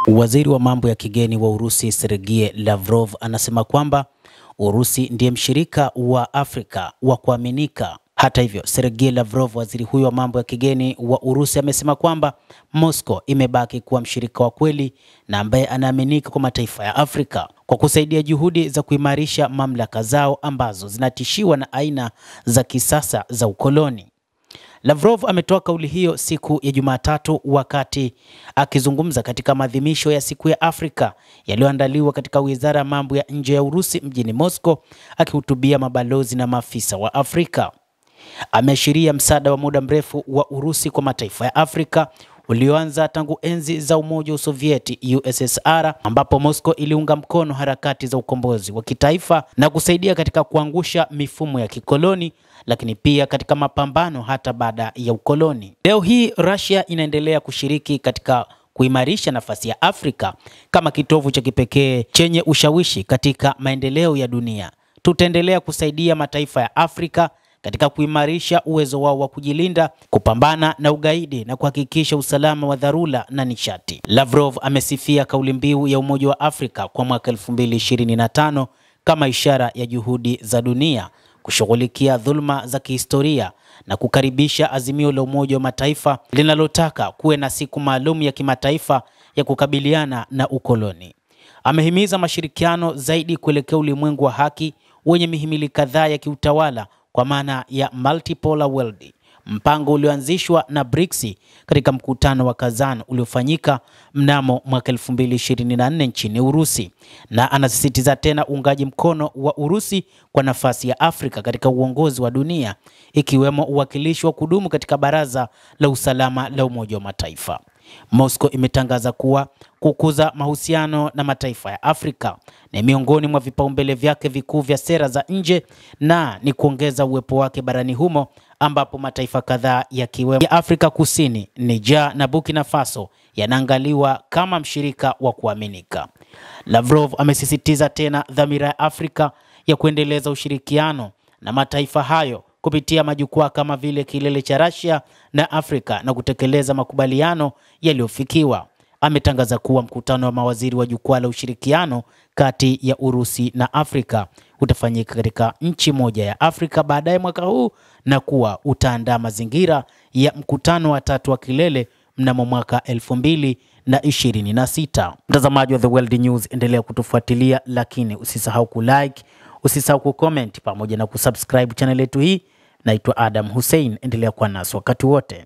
Waziri wa mambo ya kigeni wa Urusi Sergei Lavrov anasema kwamba Urusi ndiye mshirika wa Afrika wa kuaminika. Hata hivyo, Sergei Lavrov, waziri huyo wa mambo ya kigeni wa Urusi, amesema kwamba Moscow imebaki kuwa mshirika wa kweli na ambaye anaaminika kwa mataifa ya Afrika kwa kusaidia juhudi za kuimarisha mamlaka zao ambazo zinatishiwa na aina za kisasa za ukoloni. Lavrov ametoa kauli hiyo siku ya Jumatatu wakati akizungumza katika maadhimisho ya siku ya Afrika yaliyoandaliwa katika Wizara ya Mambo ya Nje ya Urusi mjini Moscow, akihutubia mabalozi na maafisa wa Afrika. Ameashiria msaada wa muda mrefu wa Urusi kwa mataifa ya Afrika ulioanza tangu enzi za Umoja wa Sovieti USSR, ambapo Moscow iliunga mkono harakati za ukombozi wa kitaifa na kusaidia katika kuangusha mifumo ya kikoloni, lakini pia katika mapambano hata baada ya ukoloni. Leo hii Russia inaendelea kushiriki katika kuimarisha nafasi ya Afrika kama kitovu cha kipekee chenye ushawishi katika maendeleo ya dunia. Tutaendelea kusaidia mataifa ya Afrika katika kuimarisha uwezo wao wa kujilinda, kupambana na ugaidi na kuhakikisha usalama wa dharura na nishati. Lavrov amesifia kauli mbiu ya Umoja wa Afrika kwa mwaka 2025 kama ishara ya juhudi za dunia kushughulikia dhulma za kihistoria na kukaribisha azimio la Umoja wa Mataifa linalotaka kuwe na siku maalum ya kimataifa ya kukabiliana na ukoloni. Amehimiza mashirikiano zaidi kuelekea ulimwengu wa haki wenye mihimili kadhaa ya kiutawala kwa maana ya multipolar world, mpango ulioanzishwa na BRICS katika mkutano wa Kazan uliofanyika mnamo mwaka 2024 nchini Urusi, na anasisitiza tena uungaji mkono wa Urusi kwa nafasi ya Afrika katika uongozi wa dunia, ikiwemo uwakilishi wa kudumu katika Baraza la Usalama la Umoja wa Mataifa. Moscow imetangaza kuwa kukuza mahusiano na mataifa ya Afrika ni miongoni mwa vipaumbele vyake vikuu vya sera za nje na ni kuongeza uwepo wake barani humo, ambapo mataifa kadhaa yakiwemo ya Afrika Kusini, Niger na Burkina Faso yanaangaliwa kama mshirika wa kuaminika. Lavrov amesisitiza tena dhamira ya Afrika ya kuendeleza ushirikiano na mataifa hayo kupitia majukwaa kama vile kilele cha Russia na Afrika na kutekeleza makubaliano yaliyofikiwa. Ametangaza kuwa mkutano wa mawaziri wa jukwaa la ushirikiano kati ya Urusi na Afrika utafanyika katika nchi moja ya Afrika baadaye mwaka huu na kuwa utaandaa mazingira ya mkutano wa tatu wa kilele mnamo mwaka 2026. Mtazamaji wa The World News, endelea kutufuatilia, lakini usisahau kulike, usisahau kucomment pamoja na kusubscribe channel yetu hii. Naitwa Adam Hussein, endelea kuwa nasi wakati wote.